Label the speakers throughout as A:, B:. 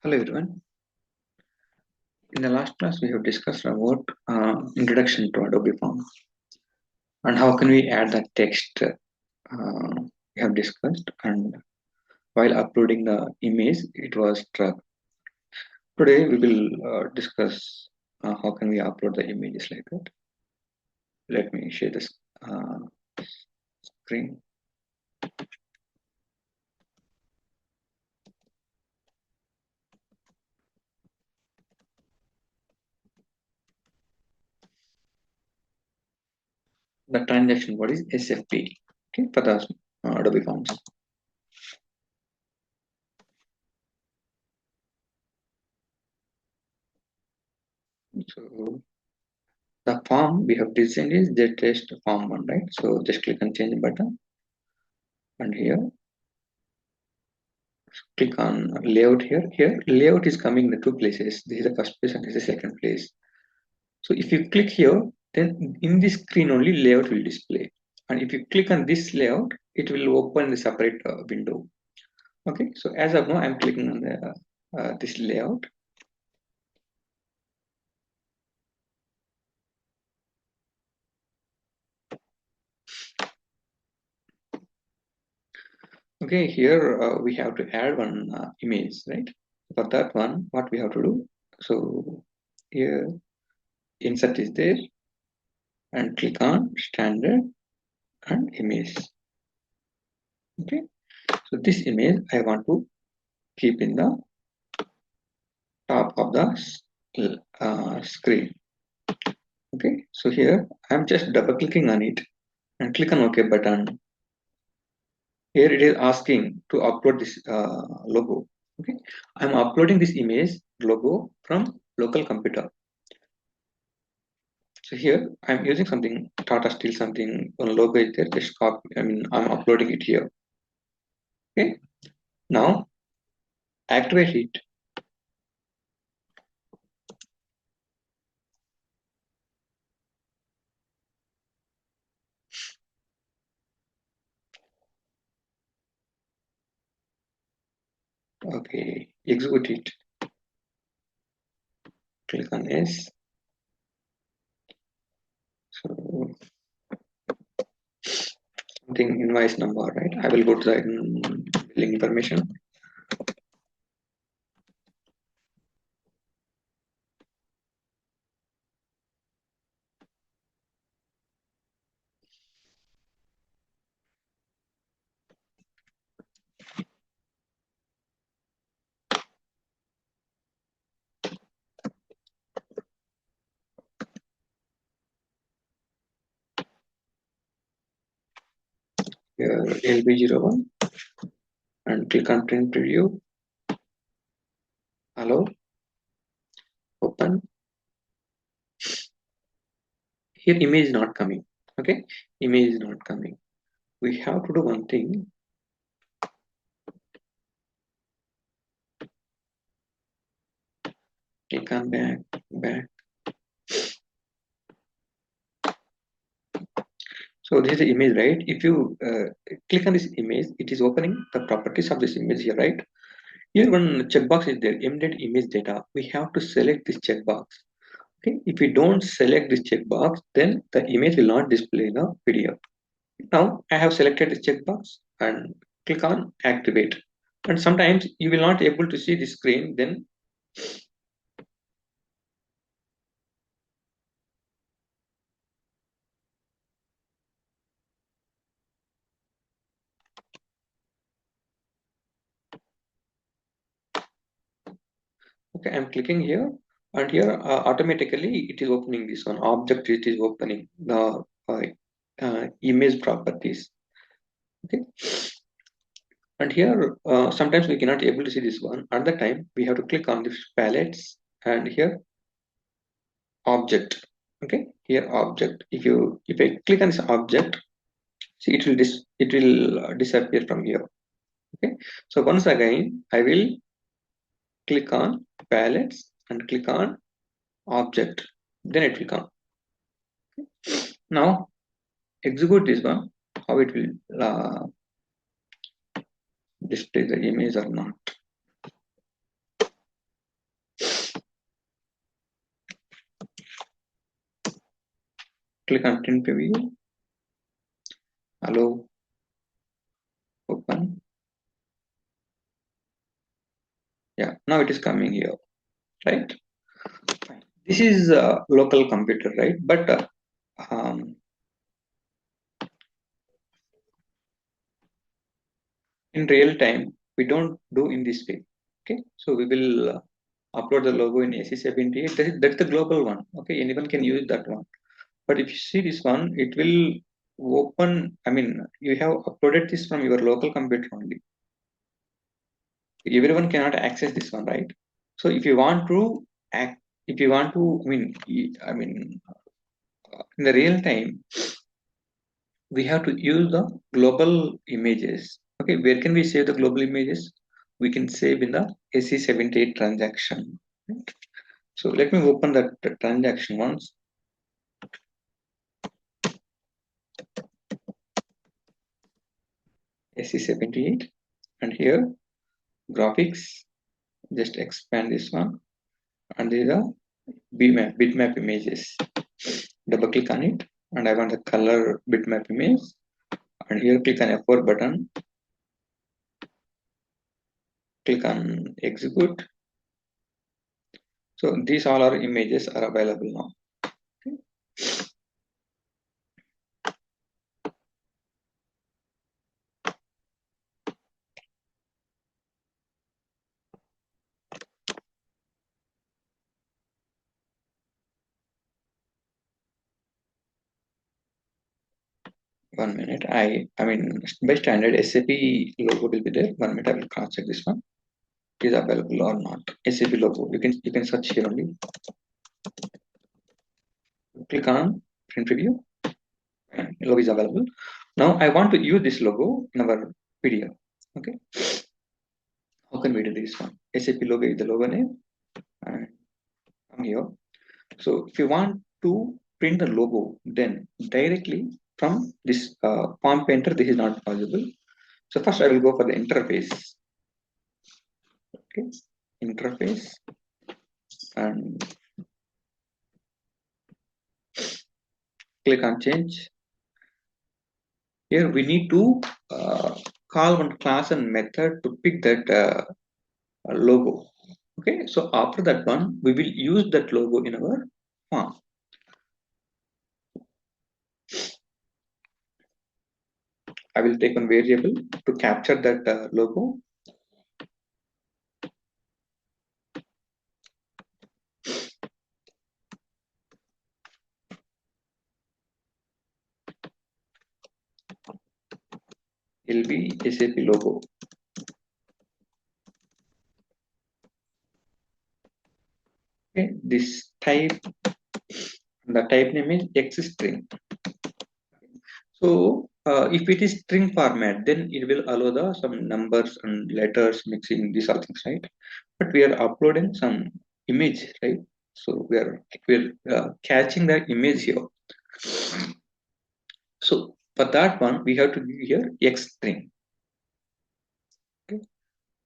A: Hello everyone. In the last class, we have discussed about introduction to Adobe Form and how can we add the text we have discussed. And while uploading the image, it was struck. Today, we will discuss how can we upload the images like that. Let me share this screen. The transaction, what is SFP? Okay, for the Adobe Forms. So the form we have designed is the test form one, right? So just click on change button, and here click on layout here. Here layout is coming in the two places. This is the first place and this is the second place. So if you click here, then in this screen only layout will display. And if you click on this layout, it will open the separate window. Okay, so as of now, I'm clicking on the this layout. Okay, here we have to add one image, right? For that one, what we have to do? So here insert is there, and click on standard and image. Okay, so this image I want to keep in the top of the screen. Okay, so here I'm just double clicking on it and click on OK button. Here it is asking to upload this logo. Okay, I'm uploading this image logo from local computer. So here I'm using something Tata Steel, something one logo is there. Just copy. I'm uploading it here. Okay, now activate it. Okay, execute it. Click on yes. So something invoice number, right? I will go to the billing information. Here LB01 and click on print preview. Hello, open. Here image is not coming. Okay, image is not coming. We have to do one thing. Click on back. So this is the image, right? If you click on this image, it is opening the properties of this image here, right? Here one checkbox is there, embed image data. We have to select this checkbox. Okay, if we don't select this checkbox, then the image will not display in the PDF. Now I have selected this checkbox and click on activate. And sometimes you will not able to see the screen. Then okay, I'm clicking here, and here automatically it is opening this one object. It is opening the image properties. Okay, and here sometimes we cannot able to see this one. At the time we have to click on this palettes and here object. Okay, here object. If I click on this object, see it will disappear from here. Okay, so once again I will click on palettes and click on object, then it will come. Now execute this one, how it will display the image or not. Click on print preview, allow, open. Yeah, now it is coming here, right? Fine. This is a local computer, right? But um, in real time, we don't do in this way. Okay, so we will upload the logo in AC78. That's the global one. Okay, anyone can use that one. But if you see this one, it will open. I mean, you have uploaded this from your local computer only. Everyone cannot access this one, right? So if you want to act, if you want to, in the real time, we have to use the global images. Okay, where can we save the global images? We can save in the AC78 transaction. Right? So let me open that transaction once. AC78, and here graphics. Just expand this one, and these are bitmap images. Double click on it, and I want the color bitmap image. And here click on F4 button. Click on execute. So these all our images are available now. Okay. 1 minute. I mean by standard SAP logo will be there. 1 minute. I will cross check this one. Is available or not. SAP logo. You can search here only. Click on print preview. And logo is available. Now I want to use this logo in our video. Okay. How can we do this one? SAP logo is the logo name. And come here. So if you want to print the logo, then directly from this Palm Painter, this is not possible. So first I will go for the interface. Okay, interface, and click on change. Here we need to call one class and method to pick that logo. Okay, so after that one, we will use that logo in our form. I will take one variable to capture that logo. It will be SAP logo. Okay, this type, the type name is X string. So if it is string format, then it will allow the some numbers and letters mixing these all things, right? But we are uploading some image, right? So we're catching the image here. So for that one, we have to give here X string. Okay,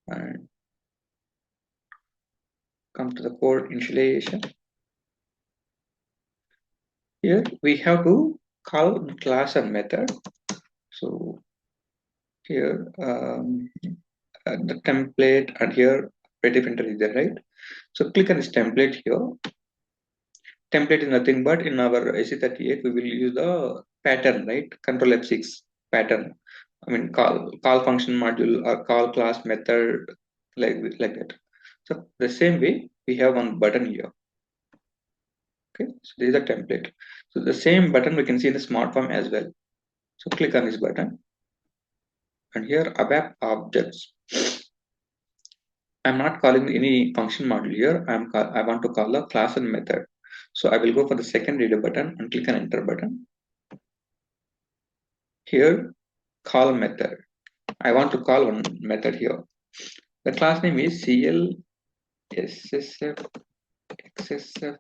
A: and come to the code initialization. Here we have to call class and method. So here the template, and here Reddy printer is there, right? So click on this template here. Template is nothing but in our AC38 we will use the pattern, right? Control F6 pattern. I mean call function module or call class method, like that. So the same way we have one button here. Okay, so this is a template. So the same button we can see in the smart form as well. So click on this button, and here ABAP objects. I'm not calling any function module here. I want to call a class and method. So I will go for the second reader button and click on enter button. Here call method. I want to call one method here. The class name is CLSSF XSF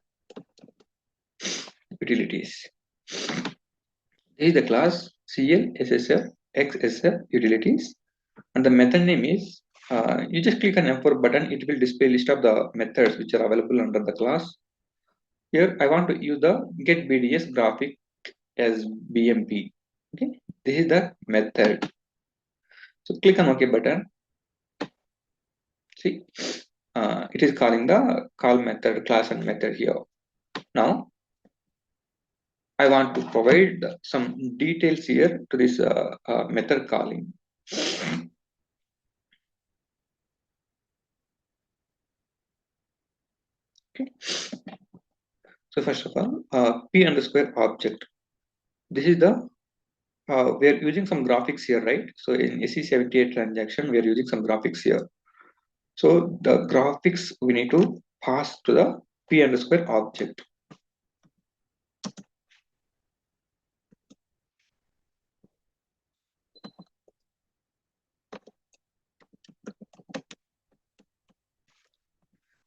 A: utilities. This is the class CLSSF XSF utilities, and the method name is you just click on F4 button, it will display list of the methods which are available under the class. Here I want to use the get BDS graphic as BMP. Okay, this is the method. So click on OK button. See, it is calling the call method, class and method here. Now I want to provide some details here to this method calling. Okay. So first of all, p underscore object. This is the we are using some graphics here, right? So in SE78 transaction, we are using some graphics here. So the graphics we need to pass to the p underscore object.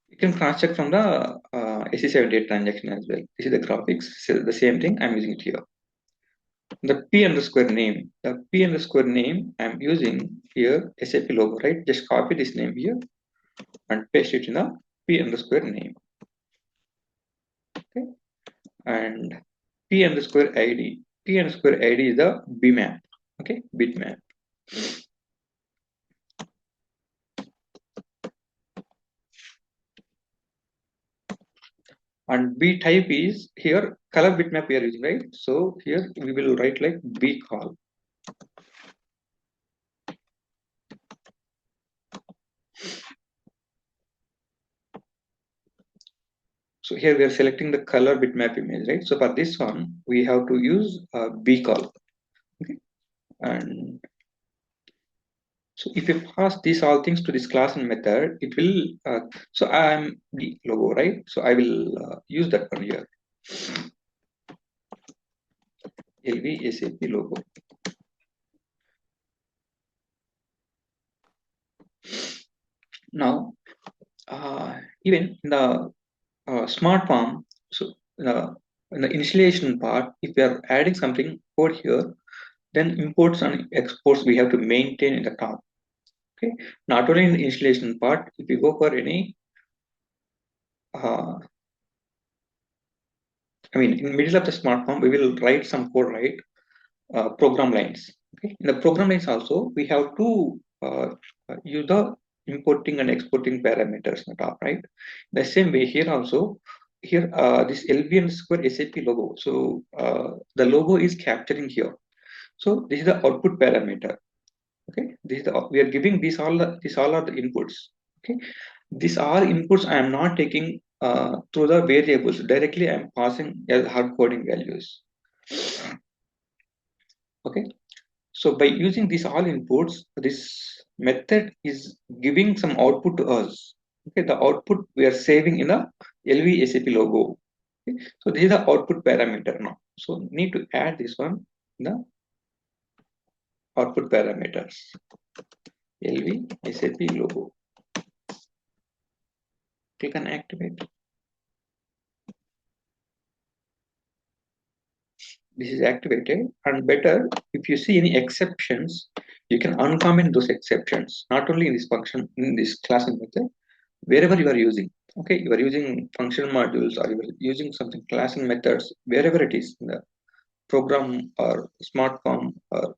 A: You can cross check from the SE78 transaction as well. This is the graphics, so the same thing I'm using it here. The p underscore name, the p underscore name I'm using here SAP logo, right? Just copy this name here and paste it in the p underscore name. Okay, and p underscore id. P underscore id is the bmap. Okay, bitmap. And b type is here color bitmap we are using, right? So here we will write like b call. So here we are selecting the color bitmap image, right? So for this one, we have to use B call. Okay. And so if you pass these all things to this class and method, it will, so I'm the logo, right? So I will use that one here. LV SAP logo. Now, even in the smart farm, so in the initialization part, if we are adding something code here, then imports and exports we have to maintain in the top. Okay, not only in the installation part, if you go for any, uh, I mean, in the middle of the smart form, we will write some code, right? Program lines. Okay, in the program lines also, we have to use the importing and exporting parameters in the top, right? The same way here also, here this LVN square SAP logo. So the logo is capturing here. So this is the output parameter. Okay, this is the we are giving these all are the inputs. Okay, these are inputs I am not taking through the variables. Directly I am passing as hard coding values. Okay. So by using these all inputs, this method is giving some output to us. Okay. The output we are saving in a LV SAP logo. Okay. So this is the output parameter now. So need to add this one in the output parameters. LV SAP logo. Click on activate. This is activated, and better if you see any exceptions, you can uncomment those exceptions, not only in this function, in this class and method, wherever you are using. Okay, you are using function modules or you are using something class and methods, wherever it is in the program or smart form or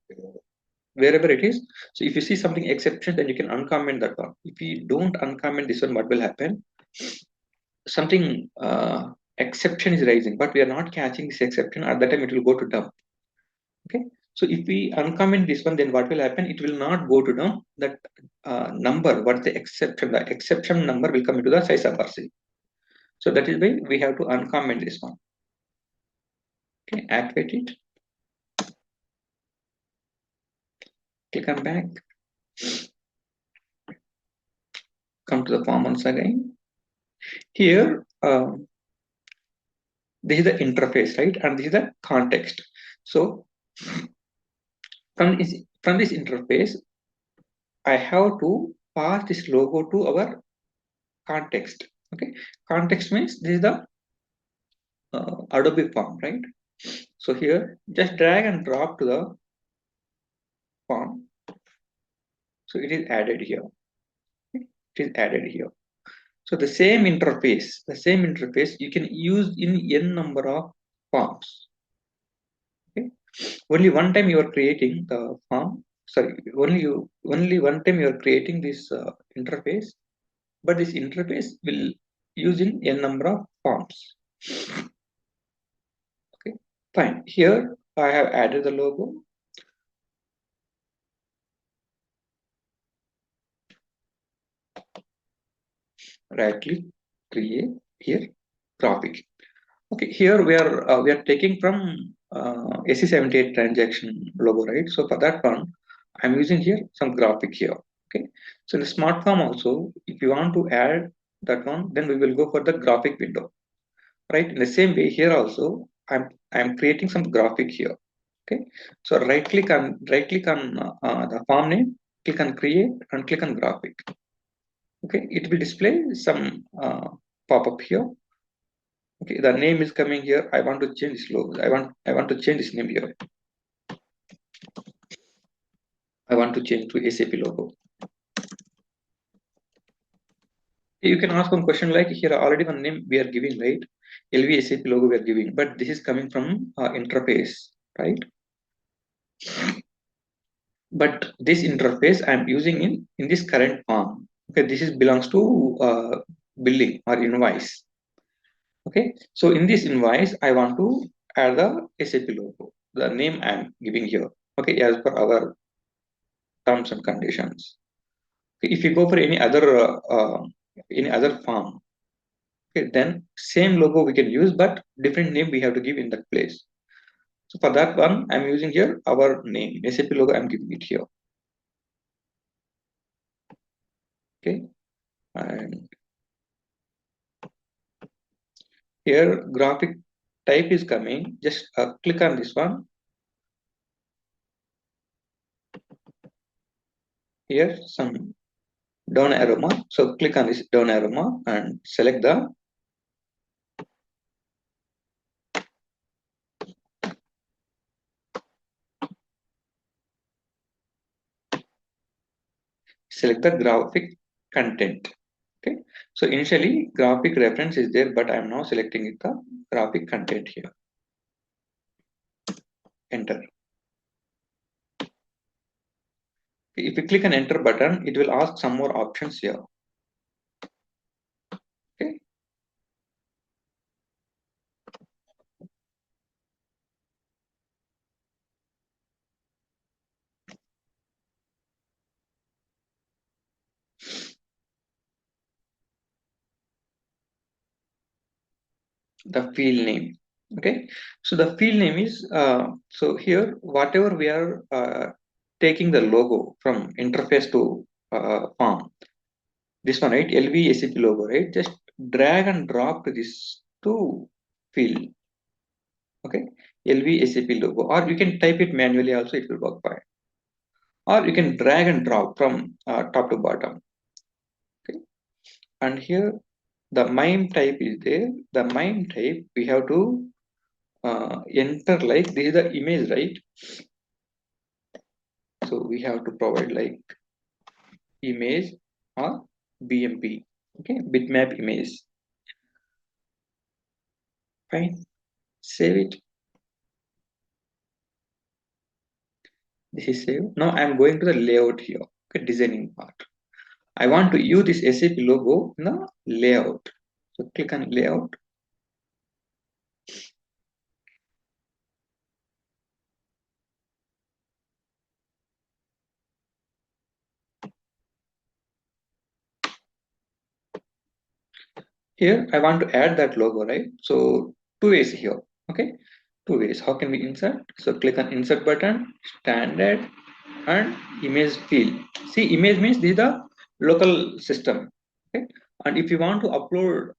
A: wherever it is. So if you see something exception, then you can uncomment that one. If you don't uncomment this one, what will happen? Something exception is rising, but we are not catching this exception. At that time, it will go to dump. Okay, so if we uncomment this one, then what will happen? It will not go to the that number. What's the exception? The exception number will come into the size of RC. So that is why we have to uncomment this one. Okay, activate it. Click on back. Come to the form once again. Here, this is the interface, right? And this is the context. So from this interface, I have to pass this logo to our context. Okay, context means this is the Adobe form, right? So here, just drag and drop to the form. So it is added here. It is added here. So the same interface you can use in n number of forms. Only one time you are creating the form. Sorry, only one time you are creating this interface, but this interface will use in a number of forms. Okay, fine. Here I have added the logo. Right click, create here graphic. Okay, here we are taking from SE78 transaction logo, right? So for that one, I'm using here some graphic here. Okay, so in the smart form also, if you want to add that one, then we will go for the graphic window, right? In the same way here also, I'm creating some graphic here. Okay, so right click on the form name, click on create, and click on graphic. Okay, it will display some pop-up here. Okay, the name is coming here. I want to change this logo. I want to change this name here. I want to change to SAP logo. You can ask one question like here already one name we are giving, right? LV SAP logo we are giving, but this is coming from interface, right? But this interface I'm using in this current form. Okay, this is belongs to billing or invoice. Okay, so in this invoice I want to add the SAP logo, the name I'm giving here. Okay, as per our terms and conditions. If you go for any other farm, okay, then same logo we can use, but different name we have to give in that place. So for that one, I'm using here our name, SAP logo. I'm giving it here. Okay, and here graphic type is coming. Just click on this one. Here some down arrow mark. So click on this down arrow mark and select the graphic content. Okay, so initially graphic reference is there, but I'm now selecting it the graphic content here. Enter. If you click an enter button, it will ask some more options here. Okay, the field name. Okay, so the field name is so here whatever we are taking the logo from interface to form. This one, right? LV logo, right? Just drag and drop this to field. Okay, LV logo, or you can type it manually also, it will work fine. Or you can drag and drop from top to bottom. Okay, and here the MIME type is there. The MIME type we have to enter like this is the image, right? So we have to provide like image or BMP. Okay, bitmap image. Fine. Save it. This is saved. Now I'm going to the layout here. Okay, designing part. I want to use this SAP logo in the layout. So click on layout. Here I want to add that logo, right? So two ways here. Okay, two ways. How can we insert? So click on insert button, standard, and image field. See, image means this is the local system. Okay, and if you want to upload,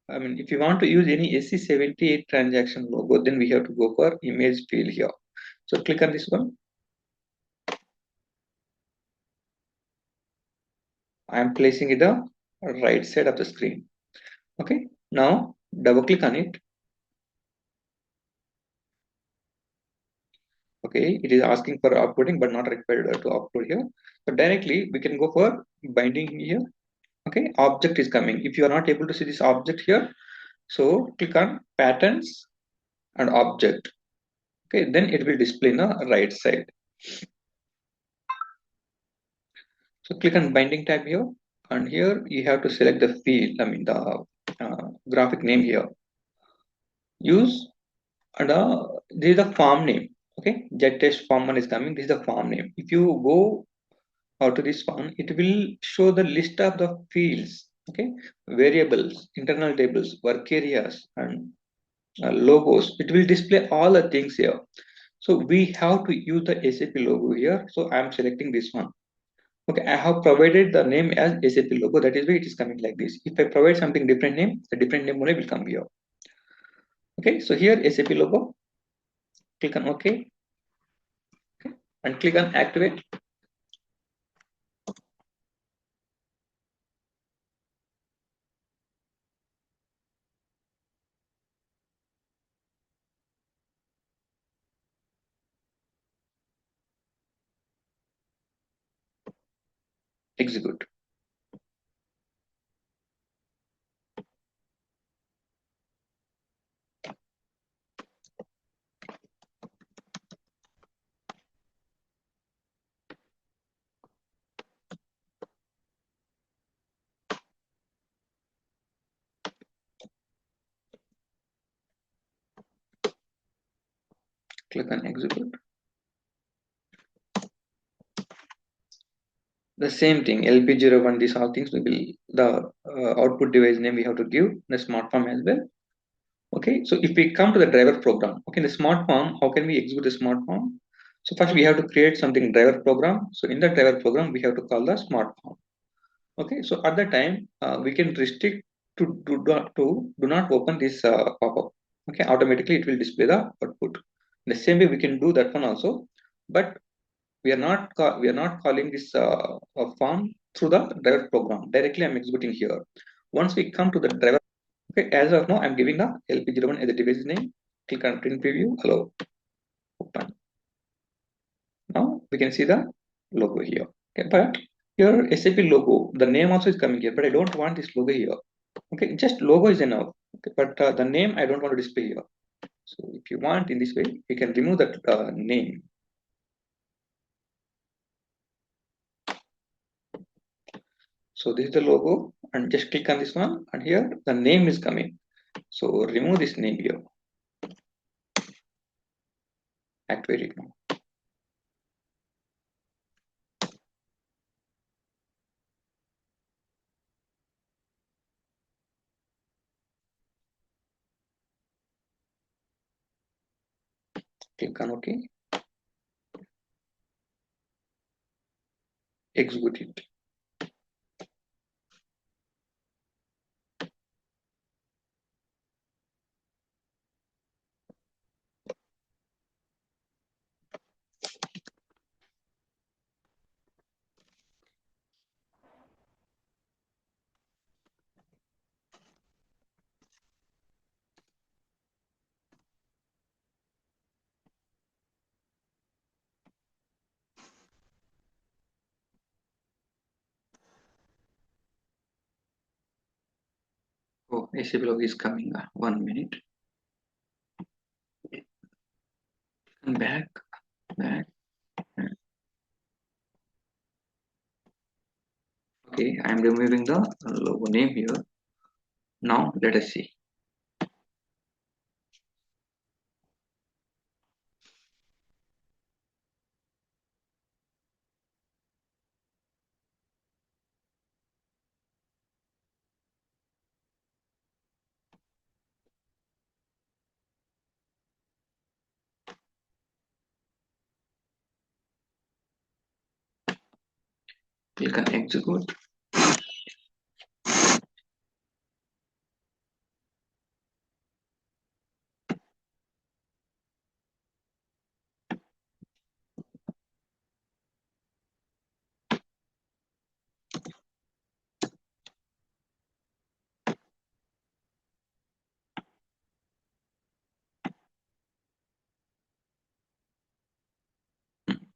A: I mean, if you want to use any SC78 transaction logo, then we have to go for image field here. So click on this one. I am placing it the right side of the screen. Okay, now double click on it. Okay, it is asking for uploading, but not required to upload here. So directly we can go for binding here. Okay, object is coming. If you are not able to see this object here, so click on patterns and object. Okay, then it will display in the right side. So click on binding tab here, and here you have to select the field, I mean the graphic name here. Use and this is the farm name. Okay, jet test farm one is coming. This is the farm name. If you go out to this one, it will show the list of the fields. Okay, variables, internal tables, work areas, and logos. It will display all the things here. So we have to use the SAP logo here. So I am selecting this one. Okay, I have provided the name as SAP logo. That is why it is coming like this. If I provide something different name, the different name only will come here. Okay, so here SAP logo. Click on OK and click on activate. Execute. Click on execute. The same thing, LP01, these all things we will, the output device name we have to give the smart form as well. Okay, so if we come to the driver program, okay, the smart form, how can we execute the smart form? So first we have to create something driver program. So in the driver program, we have to call the smart form. Okay, so at the time, we can restrict do not open this pop-up. Okay, automatically it will display the output. The same way we can do that one also, but we are not calling this form through the driver program. Directly I'm executing here. Once we come to the driver, okay, as of now I'm giving the LP01 as a device name. Click on print preview, allow, open. Now we can see the logo here. Okay, but here SAP logo, the name also is coming here, but I don't want this logo here. Okay, just logo is enough. Okay, but the name I don't want to display here. So if you want in this way, you can remove that name. So this is the logo, and just click on this one, and here the name is coming. So remove this name here. Activate it now. Click on OK. Execute it. Oh, SAP logo is coming. 1 minute. And back. Okay, I am removing the logo name here. Now let us see. Click on execute.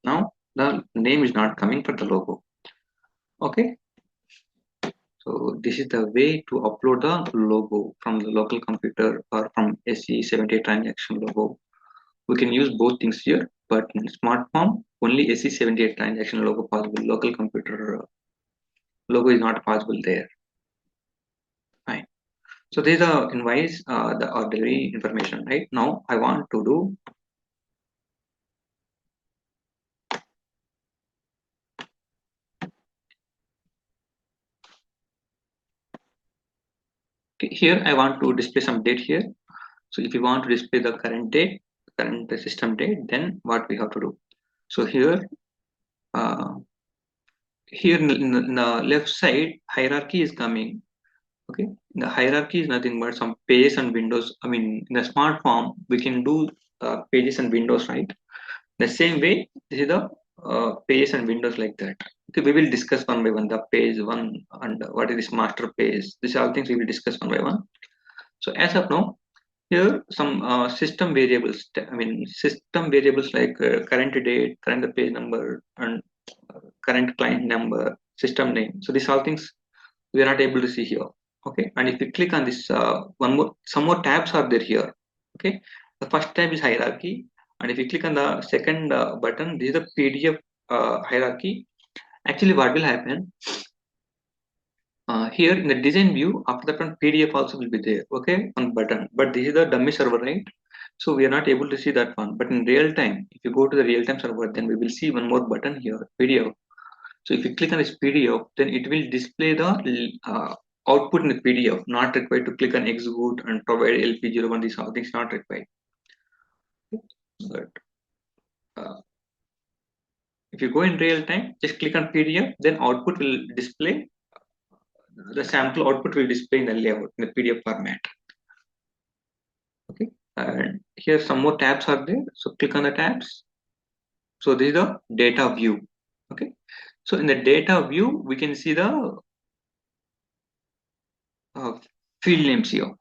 A: Now the name is not coming for the logo. Okay, so this is the way to upload the logo from the local computer or from SE78 transaction logo. We can use both things here, but in smart form, only SE78 transaction logo possible. Local computer logo is not possible there. Fine. So these are invoice, the ordinary information, right? Now I want to do, okay, here I want to display some date here. So if you want to display the current date, current system date, then what we have to do? So here, uh, in the left side, hierarchy is coming. Okay, the hierarchy is nothing but some pages and windows. I mean, in the smart form, we can do pages and windows, right? The same way, this is the pages and windows like that. Okay, we will discuss one by one the page one and what is this master page. These are all things we will discuss one by one. So as of now, here some system variables. I mean, system variables like current date, current page number, and current client number, system name. So these all things we are not able to see here. Okay, and if you click on this, some more tabs are there here. Okay, the first tab is hierarchy, and if you click on the second button, this is the PDF hierarchy. Actually, what will happen here in the design view? After that one, PDF also will be there. Okay, on button, but this is the dummy server, right? So we are not able to see that one. But in real time, if you go to the real time server, then we will see one more button here, PDF. So if you click on this PDF, then it will display the output in the PDF, not required to click on execute and provide LP01. These are things not required. But if you go in real time, just click on PDF, then output will display, the sample output will display in the layout, in the PDF format. Okay, and here some more tabs are there. So click on the tabs. So this is the data view. Okay, so in the data view, we can see the uh, field names here.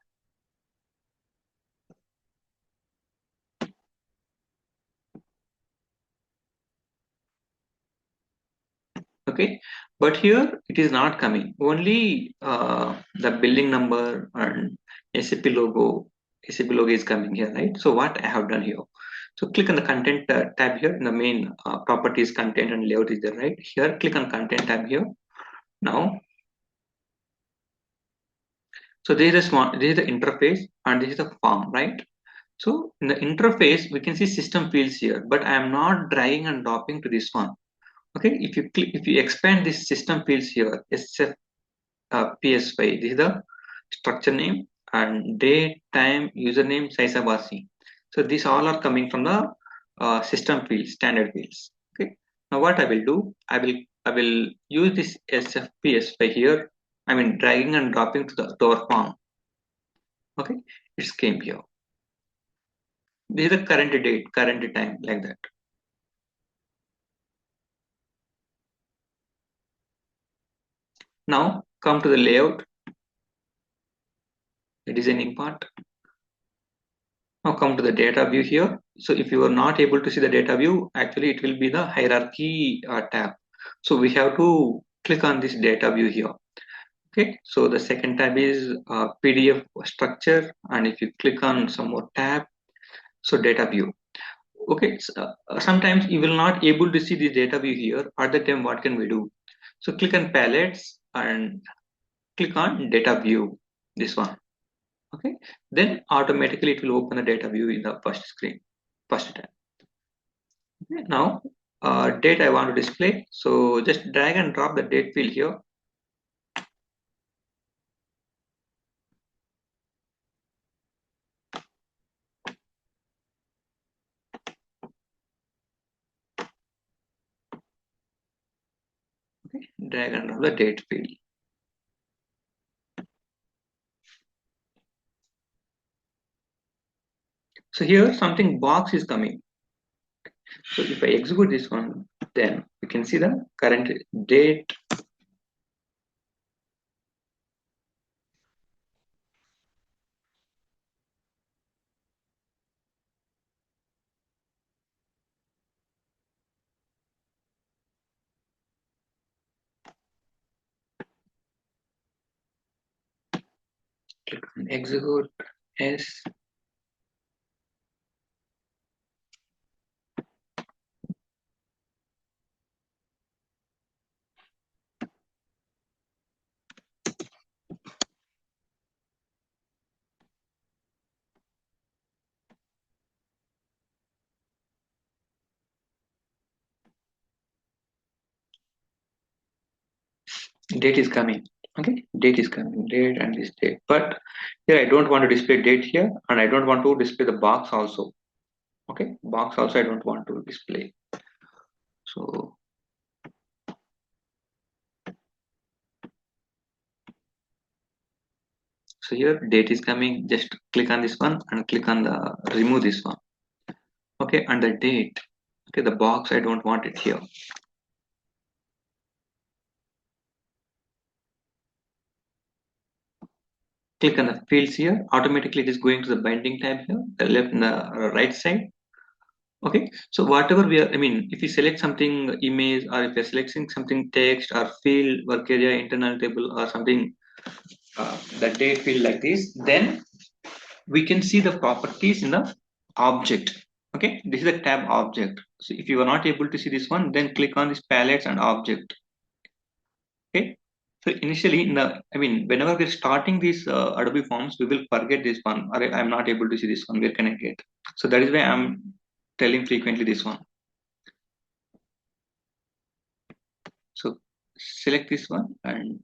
A: Okay, but here it is not coming, only the building number and SAP logo is coming here, right? So what I have done here, so click on the content tab here in the main properties, content and layout is there, right? Here click on content tab here. Now, so this is the interface and this is the form, right? So in the interface we can see system fields here, but I am not dragging and dropping to this one. Okay, if you expand this system fields here, PSY. This is the structure name and date, time, username, size of RC. So these all are coming from the system fields, standard fields. Okay. Now what I will do, I will use this SFPSY here. I mean dragging and dropping to our form. Okay, it's came here. This is the current date, current time, like that. Now come to the layout, the designing part. Now come to the data view here. So if you are not able to see the data view, actually it will be the hierarchy tab. So we have to click on this data view here. Okay, so the second tab is PDF structure, and if you click on some more tab, so data view. Okay, so, sometimes you will not able to see the data view here. At the time, what can we do? So click on palettes and click on data view. This one. Okay, then automatically it will open the data view in the first screen, first tab. Okay, now date I want to display, so just drag and drop the date field here. Okay, drag and drop the date field. So here something box is coming. So if I execute this one, then we can see the current date. Click on execute. Yes. date is coming. Okay, date is coming, date and this date. But here I don't want to display date here, and I don't want to display the box also. Okay, box also I don't want to display. So here date is coming. Just click on this one and click on the remove this one. Okay, and the date. Okay, the box I don't want it here. Click on the fields here. Automatically it is going to the binding tab here, the left and the right side. Okay, so whatever we are, I mean, if you select something image, or if you're selecting something text or field, work area, internal table, or something, the date field like this, then we can see the properties in the object. Okay, this is the tab object. So if you are not able to see this one, then click on this palettes and object. Okay, so initially in the, I mean, whenever we're starting these Adobe forms, we will forget this one, or I'm not able to see this one, where can I get? So that is why I'm telling frequently this one. So select this one, and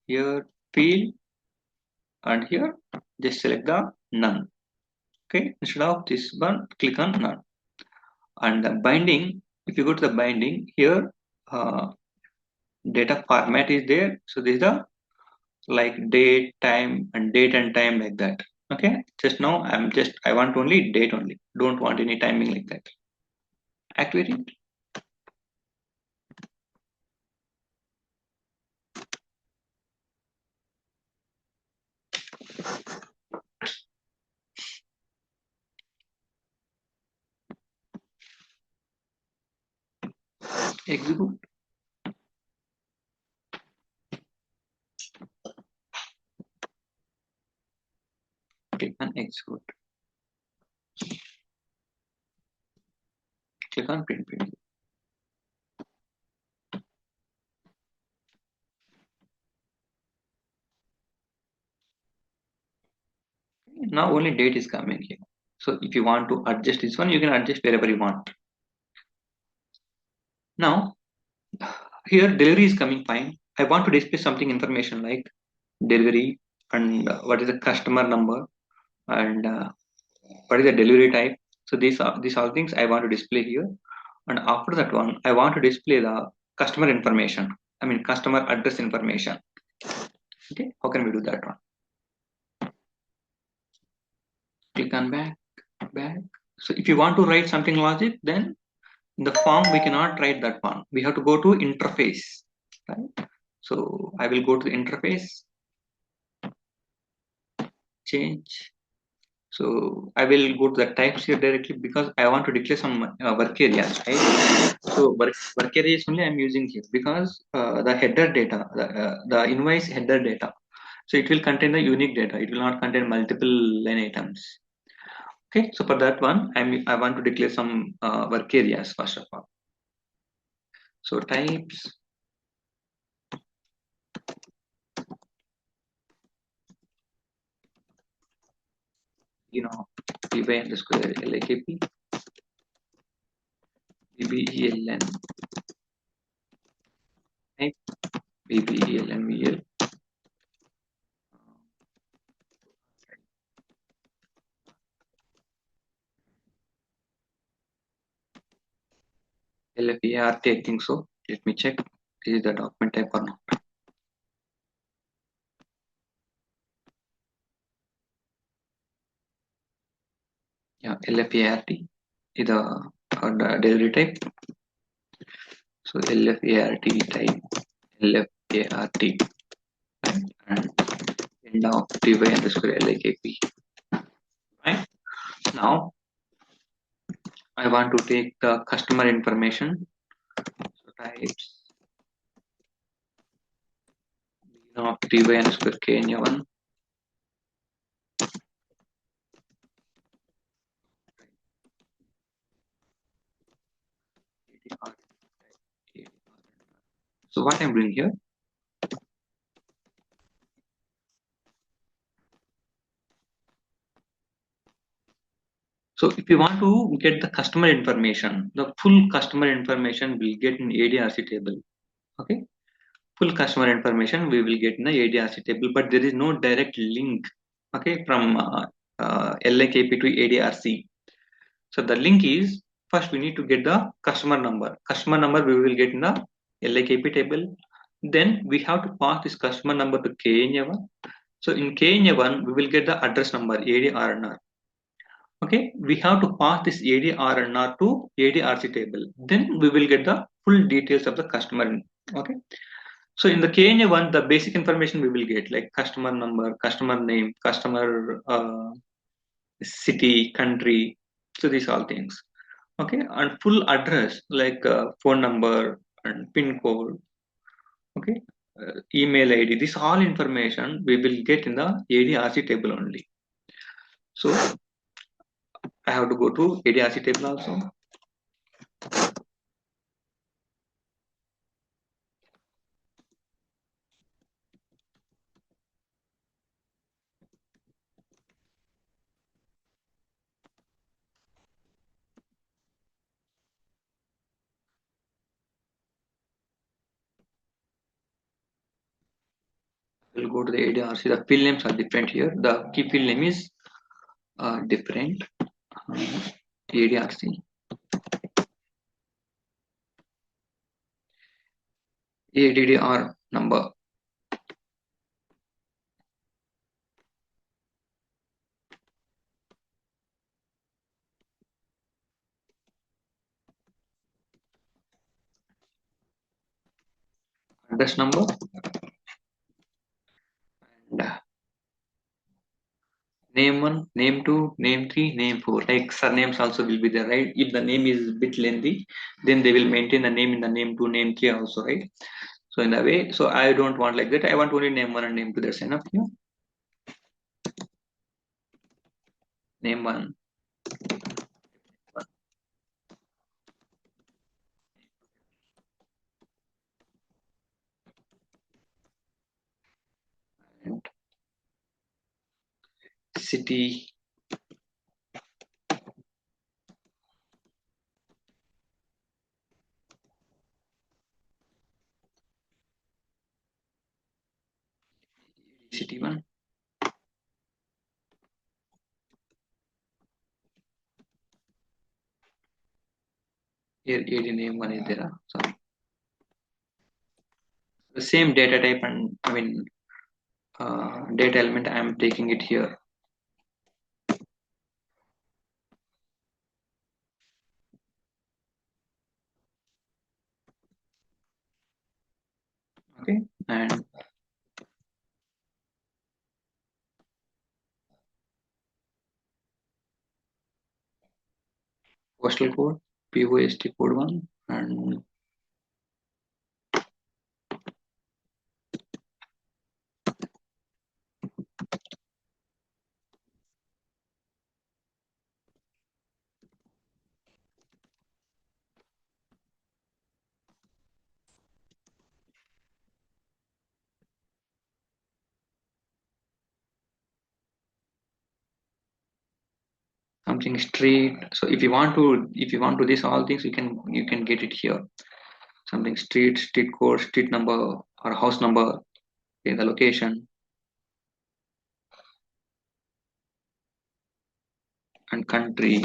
A: here field, and here just select the none. Okay, instead of this one, click on none. And the binding, if you go to the binding here, uh, data format is there. So this is the like date, time, and date and time like that. Okay, just now I want only date only. Don't want any timing like that. Activate it. Execute. Click on execute. Click on print preview. Now only date is coming here. So if you want to adjust this one, you can adjust wherever you want. Now here delivery is coming fine. I want to display something information like delivery, and what is the customer number, and what is the delivery type. So these all things I want to display here. And after that one, I want to display the customer information. I mean customer address information. Okay, how can we do that one? Click on back, back. So if you want to write something logic, then in the form we cannot write that one. We have to go to interface, right? So I will go to the interface, change. So I will go to the types here directly, because I want to declare some work areas, right? So work areas only I'm using here, because the header data, the invoice header data. So it will contain the unique data. It will not contain multiple line items. Okay, so for that one, I want to declare some work areas first of all. So types, py underscore lakp, bbeln type, bbelnvl, lfart, I think so. Let me check. This is the document type or not. Yeah, lfart is the delivery type. So lfart type, lfart, right? And end of py underscore lakp. Right now, I want to take the customer information. So types of py underscore kenya1, so what I'm doing here, so if you want to get the customer information, the full customer information will get in ADRC table. Okay, full customer information we will get in the ADRC table, but there is no direct link, okay, from LAKP to ADRC. So the link is, first we need to get the customer number. Customer number we will get in the LAKP table. Then we have to pass this customer number to KNA1. So in KNA1 we will get the address number ADRNR. Okay, we have to pass this ADRNR to ADRC table. Then we will get the full details of the customer. Okay. So in the KNA one, the basic information we will get like customer number, customer name, customer city, country. So these all things. Okay, and full address like phone number and pin code. Okay, email ID. This all information we will get in the ADRC table only. So I have to go to ADRC table also. We'll go to the ADRC. The field names are different here. The key field name is different. ADRC. ADDR number. Address number. And name 1, name 2, name 3, name 4. Like surnames also will be there, right? If the name is a bit lengthy, then they will maintain the name in the name 2, name 3 also, right? So in that way, so I don't want like that. I want only name 1 and name 2. That's enough here. Name 1. And city. City 1. Here AD name 1 is there. So the same data type and data element I am taking it here. Okay, and postal code, POST code 1, and something street. So if you want to this all things, you can get it here. Something street, street code, street number, or house number, okay, the location and country.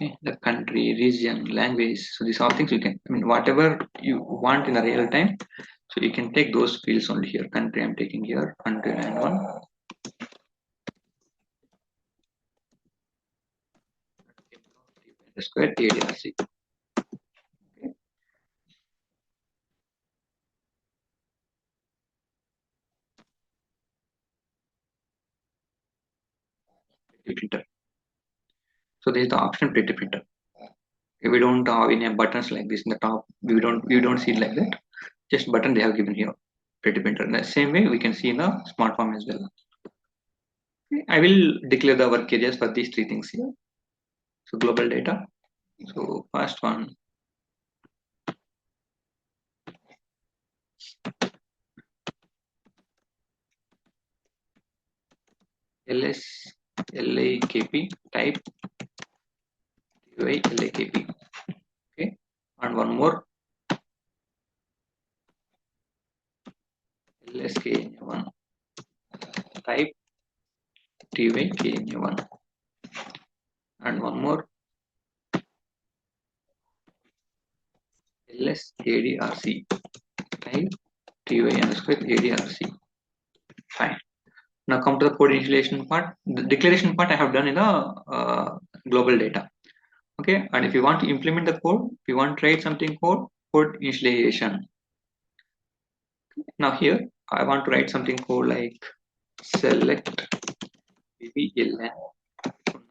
A: Okay, the country, region, language. So these all things you can, whatever you want in the real time. So you can take those fields only here. Country I'm taking here, country and one. Square ADRC. Filter. So there is the option pretty printer. We don't have any buttons like this in the top. We don't see it like that. Just button they have given here. Pretty printer. In the same way we can see in the smart form as well. Okay, I will declare the work areas for these three things here. So global data. So first one, ls lakp type lakp. Okay, and one more lskn1 type tykn1, and one more lsadrc type ty underscore adrc. Fine. Now come to the code initialization part. The declaration part I have done in the global data. Okay, and if you want to implement the code, if you want to write something code initialization. Now here I want to write something code like select bbln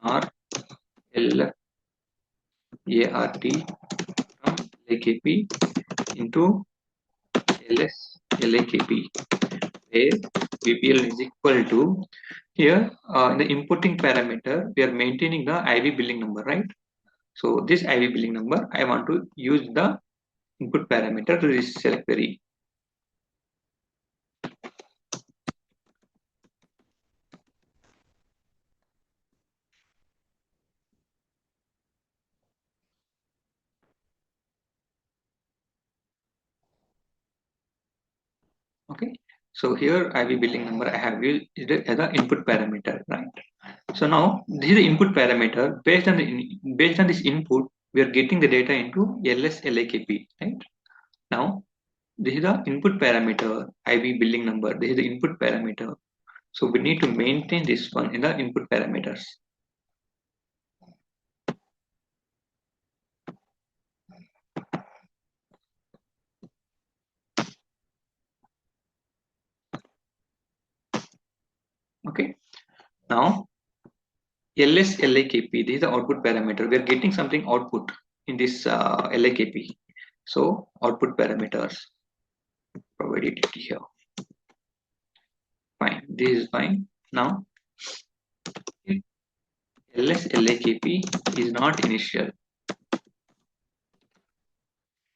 A: or lf art from lakp into ls lakp, where bbl is equal to, here in the importing parameter we are maintaining the iv billing number, right? So this iv billing number I want to use the input parameter to this select query. Okay, so here iv billing number I have used as the input parameter, right? So now this is the input parameter. Based on this input we are getting the data into ls lakp, right? Now this is the input parameter iv billing number. This is the input parameter, so we need to maintain this one in the input parameters. Okay, now ls lakp, this is the output parameter. We are getting something output in this lakp, so output parameters provided here. Fine, this is fine. Now if ls lakp is not initial,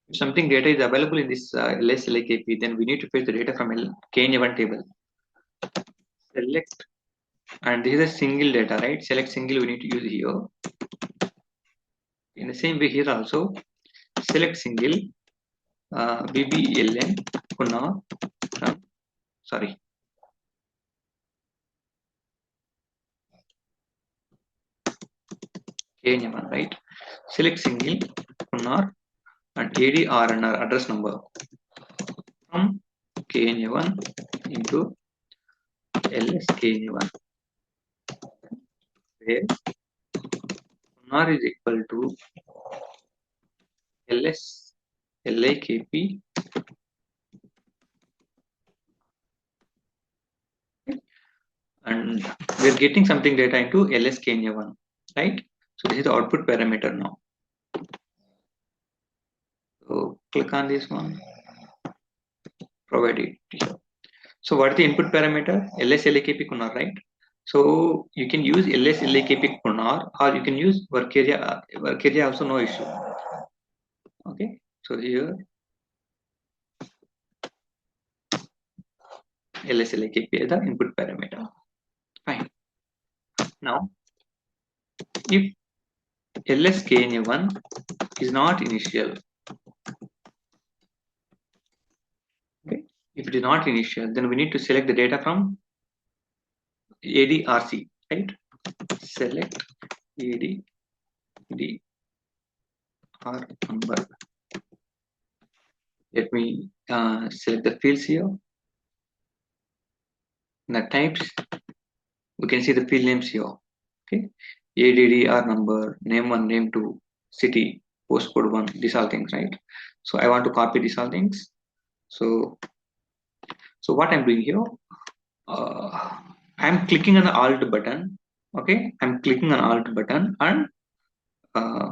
A: if something data is available in this ls lakp, then we need to fetch the data from kn1 table. Select, and this is a single data, right? Select single we need to use here. In the same way here also, select single bbln kunna from, sorry, kn1, right? Select single kunnar and adrnr address number from kn1 into ls kn1, where kunnar is equal to ls lakp and we're getting something data into ls kn1, right? So this is the output parameter now. So click on this one, provide it here. So what is the input parameter? ls lakp kunnar, right? So you can use ls lakp kunnar, or you can use work area. Work area also no issue. Okay, so here ls lakp is the input parameter. Fine. Now if ls kn1 is not initial, okay, if it is not initial, then we need to select the data from adrc, right? Select adr number. Let me select the fields here. In the types, we can see the field names here. Okay, addr number, name 1, name 2, city, postcode 1, these all things, right? So I want to copy these all things. So what I'm doing here, I'm clicking on the alt button. Okay, I'm clicking on alt button and uh,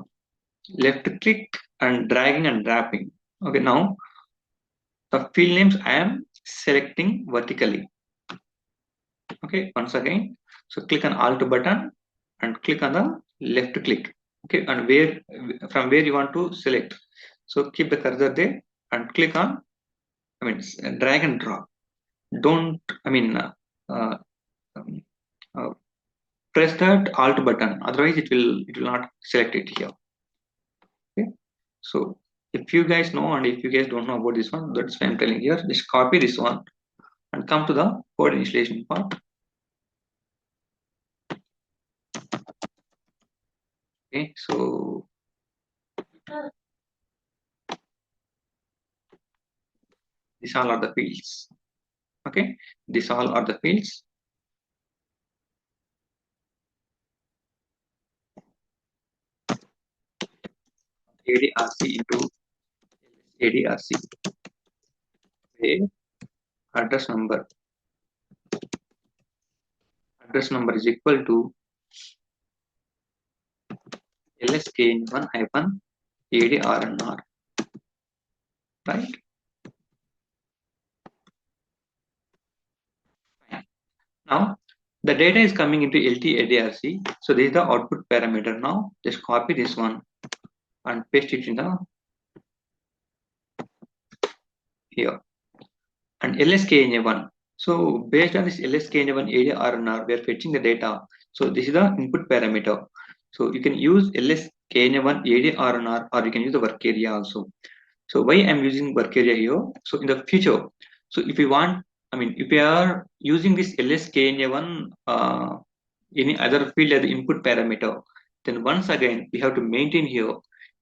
A: left click and dragging and dropping. Okay, now the field names I am selecting vertically. Okay, once again, so click on alt button and click on the left click. Okay, and where, from where you want to select, so keep the cursor there and click on, I mean drag and drop. Don't, I mean uh, um, press that Alt button. Otherwise, it will not select it here. Okay. So if you guys know and if you guys don't know about this one, that's why I'm telling here. Just copy this one and come to the code initialization part. Okay. So these all are the fields. Okay. These all are the fields. ADRC into ADRC. Okay. Address number. Address number is equal to lskn1 hyphen ADRNR. Right. Now the data is coming into LT So this is the output parameter. Now just copy this one and paste it in the here. And LSKNA1. So based on this LSKNA1 area RNR, we are fetching the data. So this is the input parameter. So you can use LSKNA1 area RNR or you can use the work area also. So why I'm using work area here? So in the future, so if you want, I mean, if you are using this LSKNA1 any other field as the input parameter, then once again we have to maintain here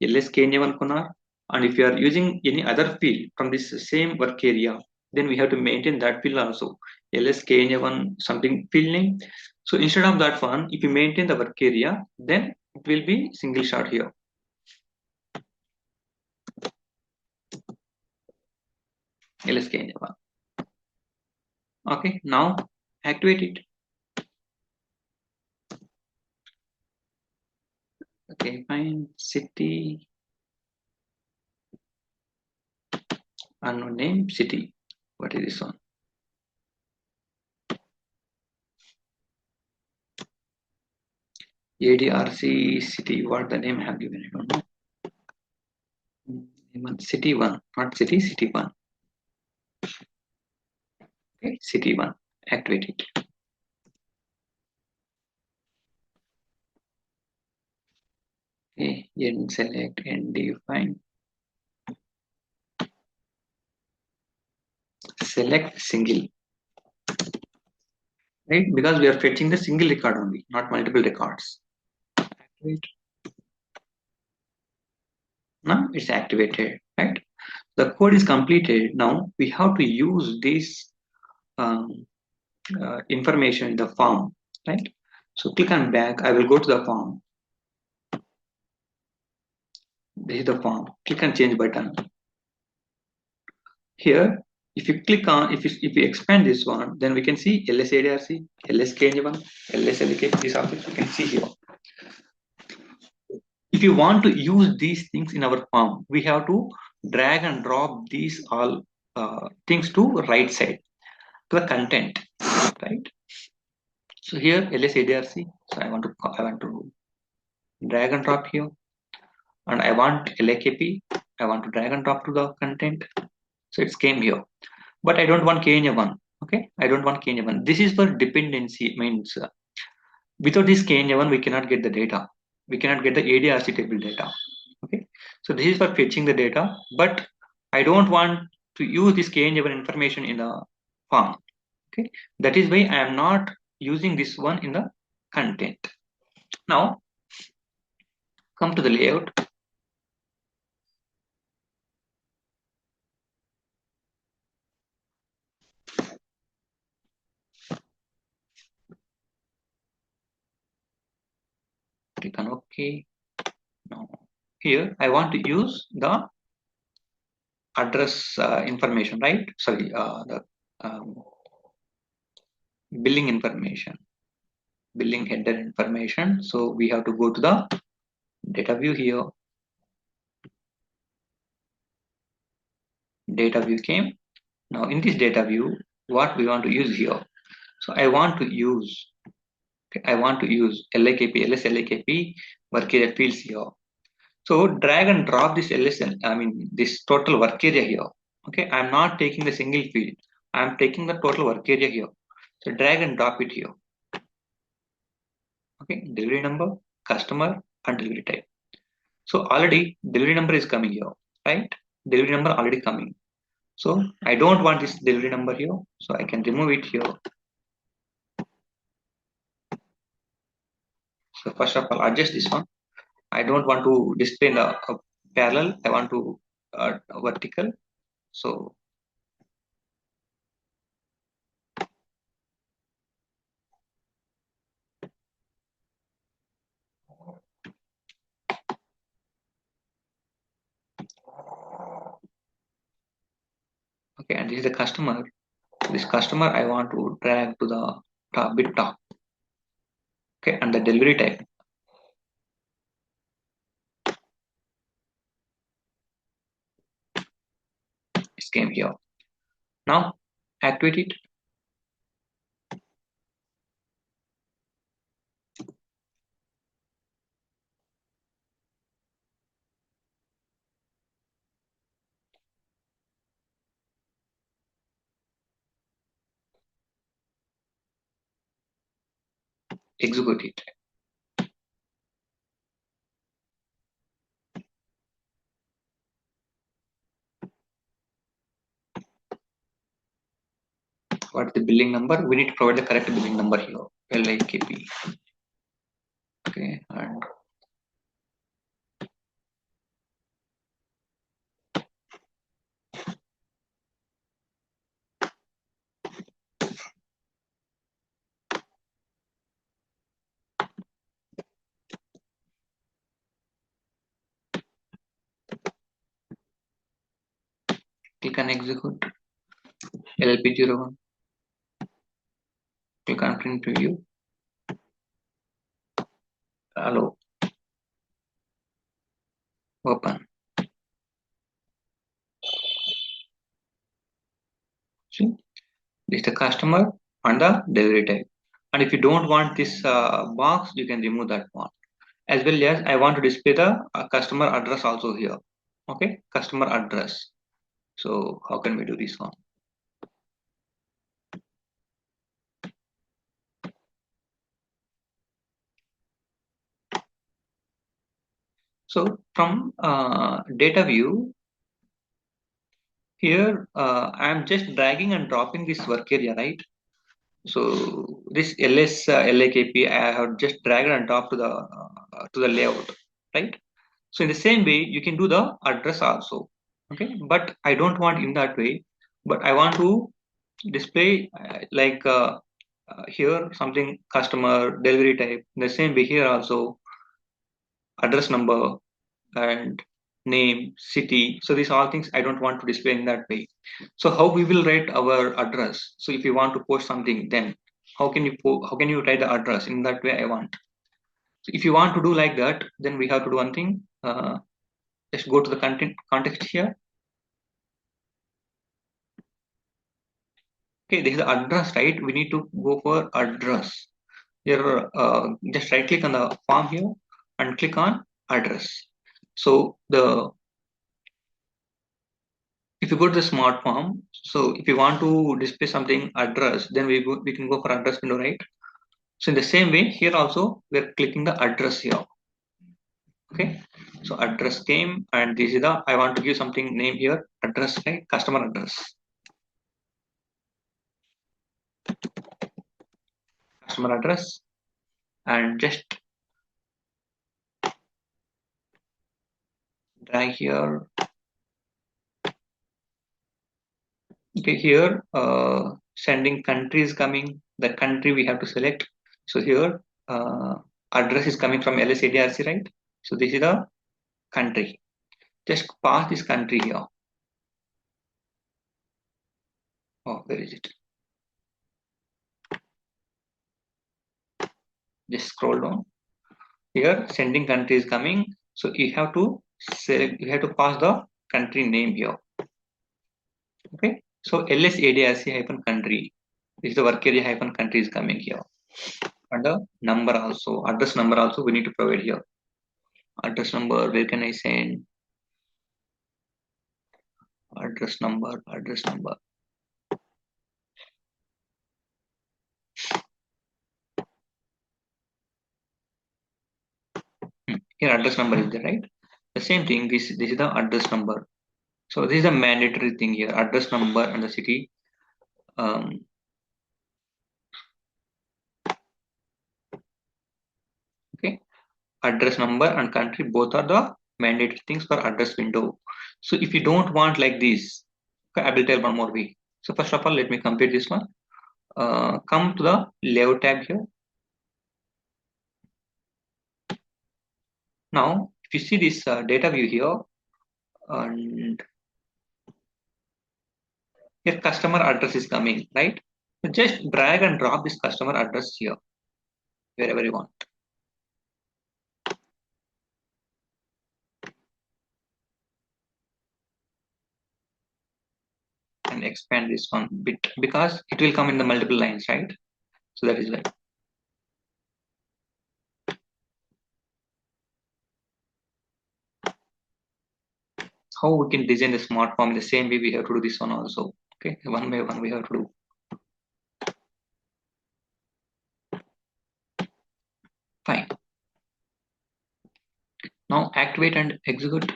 A: LSKNA1 konar. And if you are using any other field from this same work area, then we have to maintain that field also. LSKNA1 something field name. So instead of that one, if you maintain the work area, then it will be single shot here. LSKNA1. Okay, now activate it. Okay, fine. City, unknown name, city. What is this one? ADRC city. What the name have given? I don't know. City one, not city. City one. Okay, city one. Activate it. Okay, then select and define. Select single. Right, because we are fetching the single record only, not multiple records. Activate. Now it's activated. Right. The code is completed. Now we have to use this information in the form, right? So click on back. I will go to the form. This is the form. Click on change button. Here, if you click on, if you expand this one, then we can see LSADRC, LSKN1, LSLK, these objects you can see here. If you want to use these things in our form, we have to drag and drop these all things to right side to the content, right? So here LSADRC. So I want to drag and drop here, and I want LAKP. I want to drag and drop to the content. So it's came here, but I don't want KNA1. Okay, I don't want KNA1. This is for dependency. Means without this KNA1, we cannot get the data. We cannot get the ADRC table data. Okay, so this is for fetching the data, but I don't want to use this KNA1 information in the form. Okay, that is why I am not using this one in the content. Now, come to the layout. Click on OK. Now, here I want to use the address information, right? Sorry, the billing information, billing header information. So we have to go to the data view here. Data view came. Now in this data view, what we want to use here. So I want to use LAKP, LS LAKP work area fields here. So drag and drop this this total work area here. Okay, I'm not taking the single field. I'm taking the total work area here. So drag and drop it here. Okay, delivery number, customer, and delivery type. So already delivery number is coming here, right? Delivery number already coming. So I don't want this delivery number here, so I can remove it here. So first of all, adjust this one. I don't want to display in the parallel. I want to vertical. So okay, and this is the customer. This customer I want to drag to the top, bit top. Okay, and the delivery type is came here. Now activate it. Execute it. What is the billing number? We need to provide the correct billing number here. LIKP. Okay, and click on execute. LP01. Click on print preview. Allow. Open. See, this is the customer and the delivery type. And if you don't want this box, you can remove that one. As well as I want to display the customer address also here. Okay, customer address. So how can we do this one? So from data view, here I'm just dragging and dropping this work area, right? So this ls lakp I have just dragged and dropped to the layout, right? So in the same way, you can do the address also. Okay, but I don't want in that way. But I want to display here something customer delivery type. In the same way here also address number and name, city. So these all things I don't want to display in that way. So how we will write our address? So if you want to post something, then how can you write the address in that way I want? So if you want to do like that, then we have to do one thing. Just go to the context here. Okay, this is the address, right? We need to go for address. Here, just right click on the form here and click on address. So if you go to the smart form, so if you want to display something address, then we can go for address window, right? So in the same way, here also we're clicking the address here. Okay, so address came, and this is the I want to give something name here, address, right? Customer address, customer address, and just drag here. Okay, here sending country is coming. The country we have to select. So here address is coming from LSADRC, right? So this is the country. Just pass this country here. Oh, where is it? Just scroll down. Here sending country is coming. So you have to select. You have to pass the country name here. Okay. So LSADRC hyphen country. This is the work area hyphen country is coming here. And the number also, address number also we need to provide here. Address number, where can I send? Address number, address number. Here address number is there, right? The same thing, this is the address number. So this is a mandatory thing here, address number and the city. Um, okay, address number and country both are the mandatory things for address window. So if you don't want like this, okay, I will tell one more way. So first of all, let me complete this one. Come to the layout tab here. Now, if you see this data view here, and here customer address is coming, right? So just drag and drop this customer address here, wherever you want. And expand this one bit because it will come in the multiple lines, right? So that is why. How we can design the smart form in the same way we have to do this one also. Okay, one by one we have to do. Fine. Now activate and execute.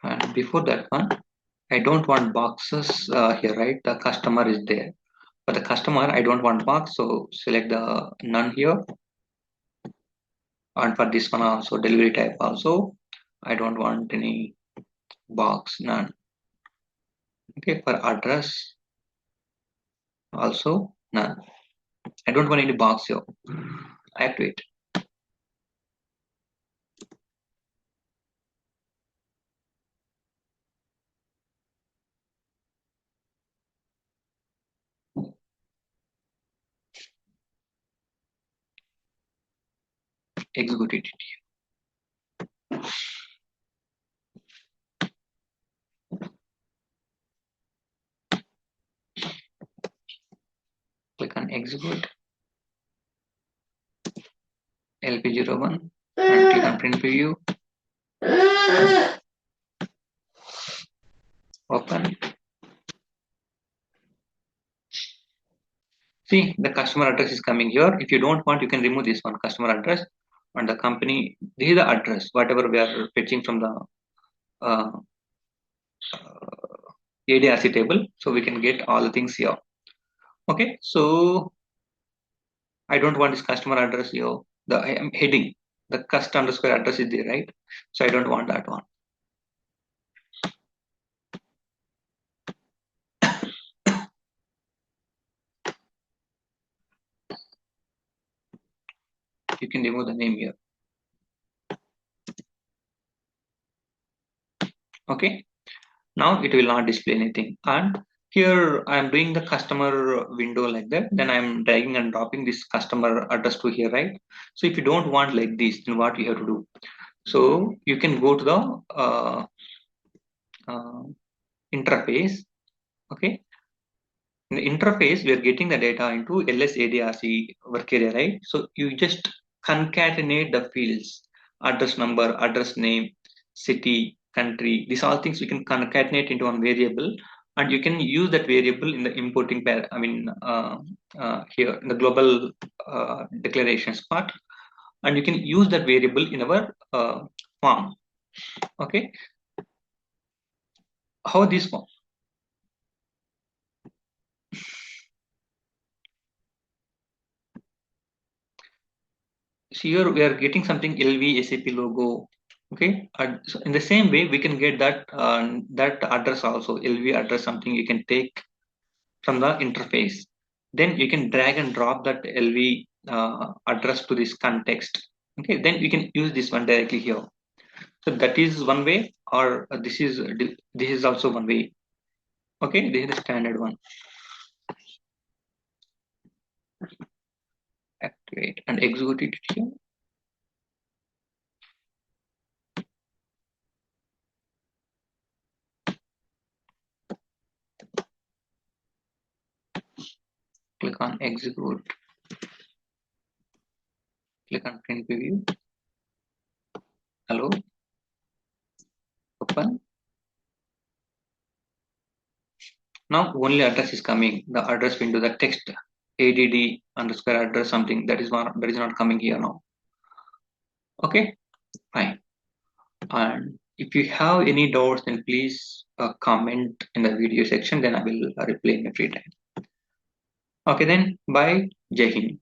A: And before that one, I don't want boxes here, right? The customer is there. For the customer, I don't want box, so select the none here. And for this one also, delivery type also, I don't want any box, none. Okay, for address also none. I don't want any box here. Activate. Execute it. Click on execute. LP01 and click on print preview. Open. See, the customer address is coming here. If you don't want, you can remove this one, customer address, and the company. This is the address, whatever we are fetching from the uh, ADRC table. So we can get all the things here. Okay, so I don't want this customer address here. The heading, the cust underscore address is there, right? So I don't want that one. You can remove the name here. Okay, now it will not display anything. And here I'm doing the customer window like that. Then I'm dragging and dropping this customer address to here, right? So if you don't want like this, then what you have to do? So you can go to the uh, interface. Okay, in the interface, we are getting the data into LSADRC work area, right? So you just concatenate the fields, address number, address name, city, country. These all things we can concatenate into one variable, and you can use that variable in the importing pair. I mean, here in the global declarations part, and you can use that variable in our form. Okay, how this form? So here we are getting something LV SAP logo. Okay, so in the same way we can get that address also, LV address, something you can take from the interface. Then you can drag and drop that LV address to this context. Okay, then we can use this one directly here. So that is one way, or this is also one way. Okay, this is the standard one. Activate and execute it here. Click on execute. Click on print preview. Hello. Open. Now only address is coming. The address window, the text add underscore address something that is not coming here now. Okay, fine. And if you have any doubts, then please comment in the video section. Then I will reply in my free time. Okay, then bye. Jai Hind.